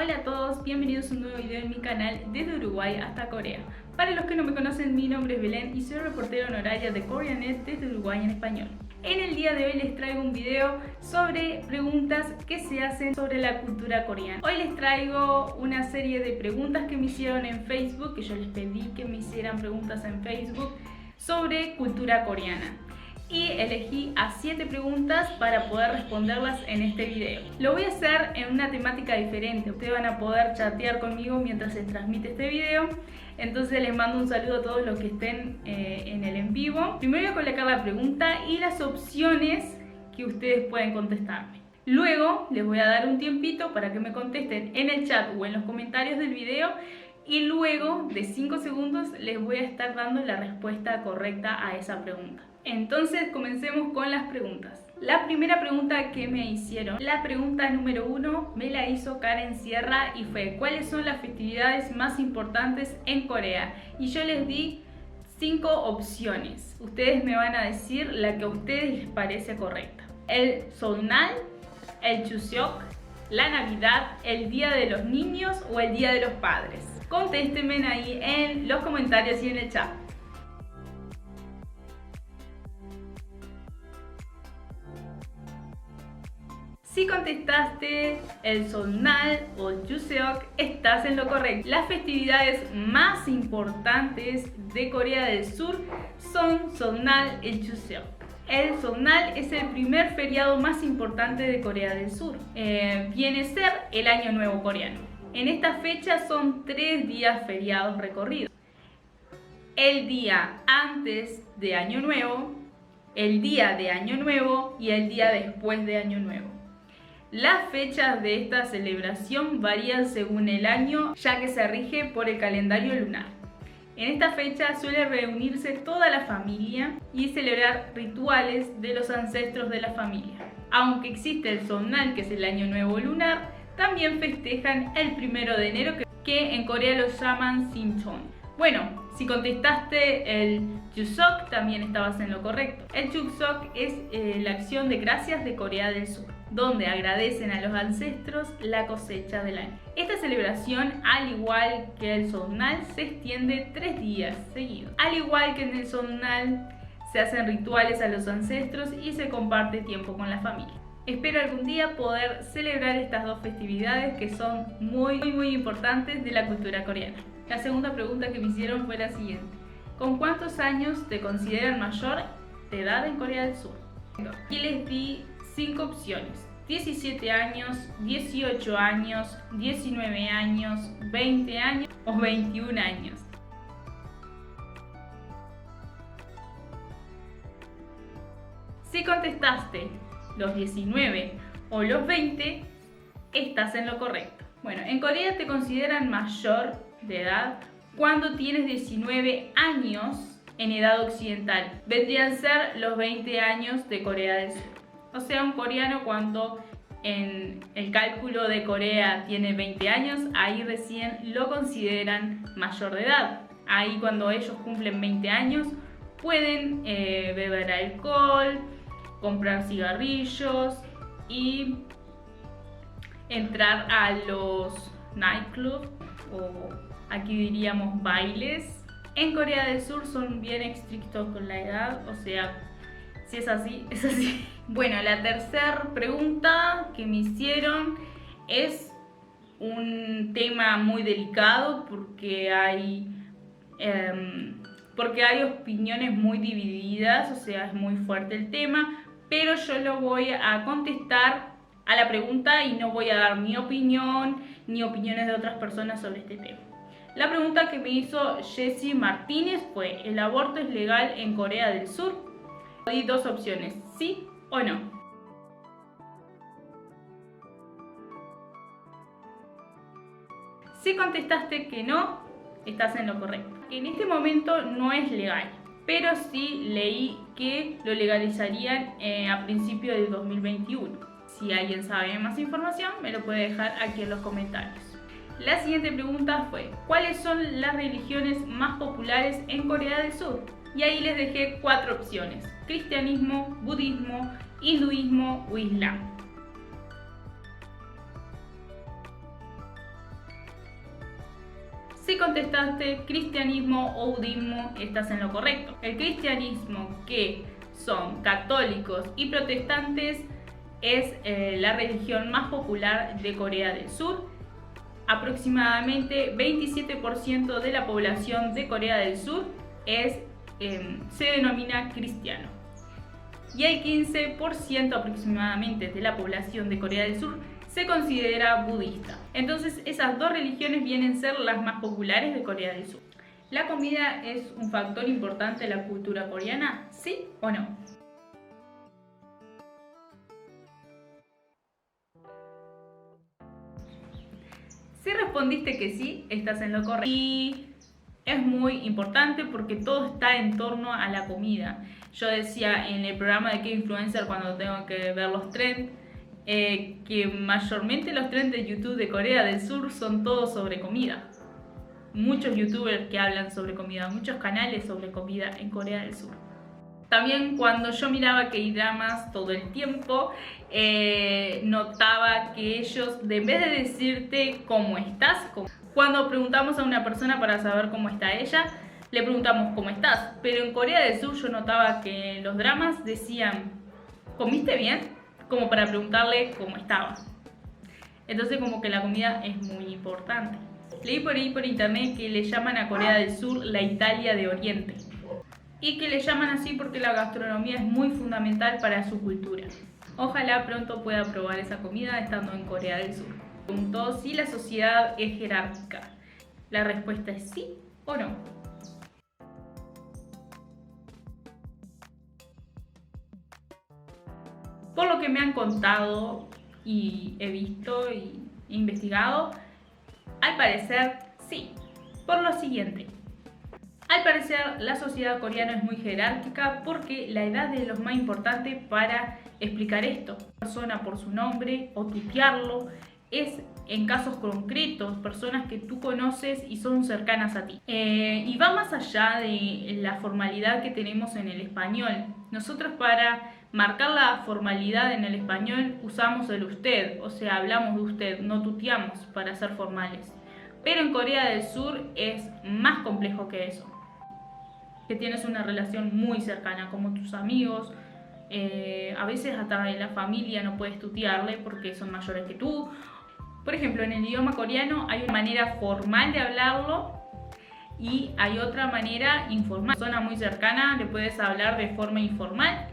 Hola a todos, bienvenidos a un nuevo video en mi canal desde Uruguay hasta Corea. Para los que no me conocen, mi nombre es Belén y soy reportera honoraria de Koreanet desde Uruguay en español. En el día de hoy les traigo un video sobre preguntas que se hacen sobre la cultura coreana. Hoy les traigo una serie de preguntas que me hicieron en Facebook, que yo les pedí que me hicieran preguntas en Facebook sobre cultura coreana. Y elegí a 7 preguntas para poder responderlas en este video. Lo voy a hacer en una temática diferente. Ustedes van a poder chatear conmigo mientras se transmite este video. Entonces les mando un saludo a todos los que estén en el en vivo. Primero voy a colocar la pregunta y las opciones que ustedes pueden contestarme. Luego les voy a dar un tiempito para que me contesten en el chat o en los comentarios del video. Y luego de 5 segundos les voy a estar dando la respuesta correcta a esa pregunta. Entonces comencemos con las preguntas. La primera pregunta que me hicieron, la pregunta número 1, me la hizo Karen Sierra y fue: ¿cuáles son las festividades más importantes en Corea? Y yo les di 5 opciones. Ustedes me van a decir la que a ustedes les parece correcta. El Seonal, el Chuseok, la Navidad, el Día de los Niños o el Día de los Padres. Contéstenme ahí en los comentarios y en el chat. Si contestaste el Seonal o el Chuseok, estás en lo correcto. Las festividades más importantes de Corea del Sur son Seonal y Chuseok. El Seonal es el primer feriado más importante de Corea del Sur. Viene a ser el Año Nuevo coreano. En esta fecha son 3 días feriados recorridos. El día antes de Año Nuevo, el día de Año Nuevo y el día después de Año Nuevo. Las fechas de esta celebración varían según el año, ya que se rige por el calendario lunar. En esta fecha suele reunirse toda la familia y celebrar rituales de los ancestros de la familia. Aunque existe el Seonal, que es el año nuevo lunar, también festejan el 1 de enero, que en Corea lo llaman Sinchon. Bueno, si contestaste el Chuseok, también estabas en lo correcto. El Chuseok es la acción de gracias de Corea del Sur, donde agradecen a los ancestros la cosecha del año. Esta celebración, al igual que el Seonal, se extiende 3 días seguidos. Al igual que en el Seonal, se hacen rituales a los ancestros y se comparte tiempo con la familia. Espero algún día poder celebrar estas 2 festividades que son muy importantes de la cultura coreana. La segunda pregunta que me hicieron fue la siguiente: ¿con cuántos años te consideran mayor de edad en Corea del Sur? Y les di 5 opciones: 17 años, 18 años, 19 años, 20 años o 21 años. Si contestaste los 19 o los 20, estás en lo correcto. Bueno, en Corea te consideran mayor de edad cuando tienes 19 años en edad occidental. Vendrían a ser los 20 años de Corea del Sur. O sea, un coreano cuando en el cálculo de Corea tiene 20 años, ahí recién lo consideran mayor de edad. Ahí cuando ellos cumplen 20 años pueden beber alcohol, comprar cigarrillos y entrar a los nightclubs, o aquí diríamos bailes. En Corea del Sur son bien estrictos con la edad, o sea, si es así, es así. Bueno, la tercera pregunta que me hicieron es un tema muy delicado porque hay opiniones muy divididas, o sea, es muy fuerte el tema, pero yo lo voy a contestar a la pregunta y no voy a dar mi opinión ni opiniones de otras personas sobre este tema. La pregunta que me hizo Jessie Martínez fue: ¿el aborto es legal en Corea del Sur? Di 2 opciones: sí o no. Si contestaste que no, estás en lo correcto. En este momento no es legal, pero sí leí que lo legalizarían a principios del 2021. Si alguien sabe más información, me lo puede dejar aquí en los comentarios. La siguiente pregunta fue: ¿cuáles son las religiones más populares en Corea del Sur? Y ahí les dejé 4 opciones: cristianismo, budismo, hinduismo o islam. Si contestaste cristianismo o budismo, estás en lo correcto. El cristianismo, que son católicos y protestantes, es la religión más popular de Corea del Sur. Aproximadamente 27% de la población de Corea del Sur se denomina cristiano. Y el 15% aproximadamente de la población de Corea del Sur se considera budista. Entonces esas dos religiones vienen a ser las más populares de Corea del Sur. ¿La comida es un factor importante en la cultura coreana? ¿Sí o no? Si respondiste que sí, estás en lo correcto. Y es muy importante porque todo está en torno a la comida. Yo decía en el programa de K-Influencer, cuando tengo que ver los trends, que mayormente los trends de YouTube de Corea del Sur son todos sobre comida. Muchos youtubers que hablan sobre comida, muchos canales sobre comida en Corea del Sur. También cuando yo miraba K-dramas todo el tiempo, notaba que ellos, en vez de decirte cómo estás, cuando preguntamos a una persona para saber cómo está ella, le preguntamos cómo estás. Pero en Corea del Sur yo notaba que en los dramas decían, ¿comiste bien? Como para preguntarle cómo estaba. Entonces como que la comida es muy importante. Leí por ahí por internet que le llaman a Corea del Sur la Italia de Oriente. Y que le llaman así porque la gastronomía es muy fundamental para su cultura. Ojalá pronto pueda probar esa comida estando en Corea del Sur. Preguntó si la sociedad es jerárquica. La respuesta es sí o no. Por lo que me han contado y he visto y investigado, al parecer sí. Por lo siguiente. Al parecer la sociedad coreana es muy jerárquica porque la edad es lo más importante para explicar esto. Persona por su nombre o tutearlo es en casos concretos, personas que tú conoces y son cercanas a ti. Y va más allá de la formalidad que tenemos en el español. Nosotros para marcar la formalidad en el español usamos el usted, o sea, hablamos de usted, no tuteamos para ser formales. Pero en Corea del Sur es más complejo que eso. Que tienes una relación muy cercana, como tus amigos, a veces hasta en la familia no puedes tutearle porque son mayores que tú. Por ejemplo, en el idioma coreano hay una manera formal de hablarlo y hay otra manera informal. A una persona muy cercana le puedes hablar de forma informal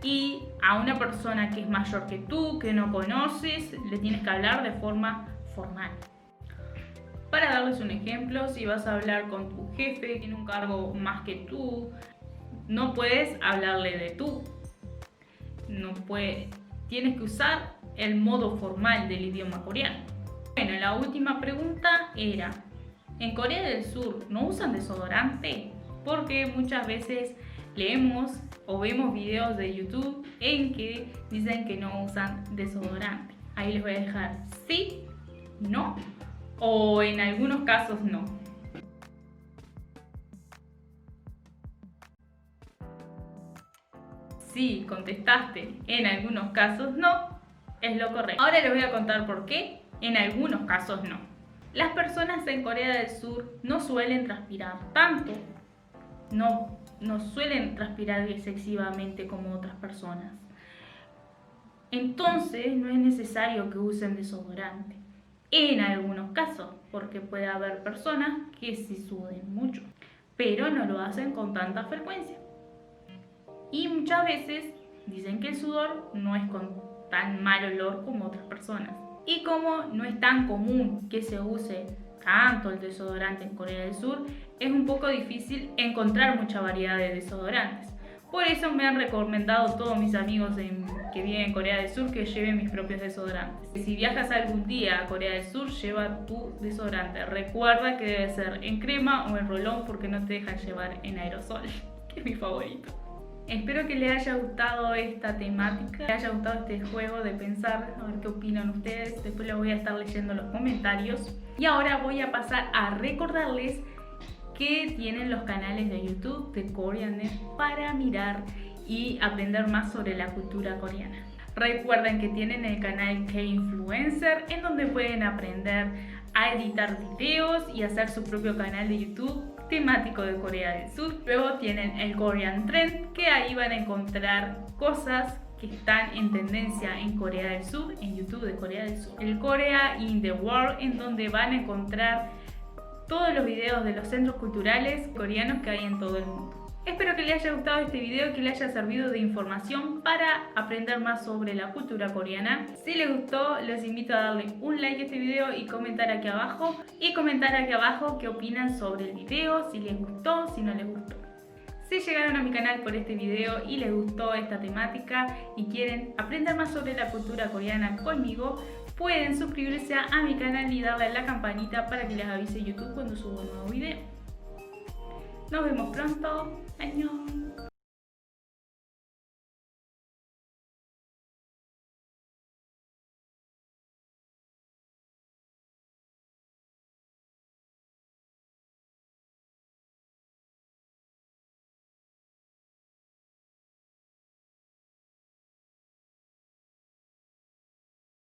y a una persona que es mayor que tú, que no conoces, le tienes que hablar de forma formal. Para darles un ejemplo, si vas a hablar con tu jefe que tiene un cargo más que tú, no puedes hablarle de tú. Tienes que usar el modo formal del idioma coreano. Bueno, la última pregunta era, ¿en Corea del Sur no usan desodorante? Porque muchas veces leemos o vemos videos de YouTube en que dicen que no usan desodorante. Ahí les voy a dejar sí, no, o en algunos casos no. Si contestaste en algunos casos no, es lo correcto. Ahora les voy a contar por qué en algunos casos no. Las personas en Corea del Sur no suelen transpirar tanto, no suelen transpirar excesivamente como otras personas. Entonces no es necesario que usen desodorante. En algunos casos, porque puede haber personas que sí suden mucho, pero no lo hacen con tanta frecuencia. Y muchas veces dicen que el sudor no es con tan mal olor como otras personas. Y como no es tan común que se use tanto el desodorante en Corea del Sur, es un poco difícil encontrar mucha variedad de desodorantes. Por eso me han recomendado todos mis amigos que viven en Corea del Sur que lleven mis propios desodorantes. Si viajas algún día a Corea del Sur, lleva tu desodorante. Recuerda que debe ser en crema o en rolón porque no te dejan llevar en aerosol, que es mi favorito. Espero que les haya gustado esta temática, les haya gustado este juego de pensar, a ver qué opinan ustedes. Después les voy a estar leyendo los comentarios. Y ahora voy a pasar a recordarles que tienen los canales de YouTube de Koreanet para mirar y aprender más sobre la cultura coreana. Recuerden que tienen el canal K-Influencer en donde pueden aprender a editar videos y hacer su propio canal de YouTube temático de Corea del Sur. Luego tienen el Korean Trend, que ahí van a encontrar cosas que están en tendencia en Corea del Sur, en YouTube de Corea del Sur. El Korea in the World, en donde van a encontrar todos los videos de los centros culturales coreanos que hay en todo el mundo. Espero que les haya gustado este video, que les haya servido de información para aprender más sobre la cultura coreana. Si les gustó, los invito a darle un like a este video y comentar aquí abajo. Qué opinan sobre el video, si les gustó, si no les gustó. Si llegaron a mi canal por este video y les gustó esta temática y quieren aprender más sobre la cultura coreana conmigo, pueden suscribirse a mi canal y darle a la campanita para que les avise YouTube cuando subo un nuevo video. Nos vemos pronto. ¡Annyeong!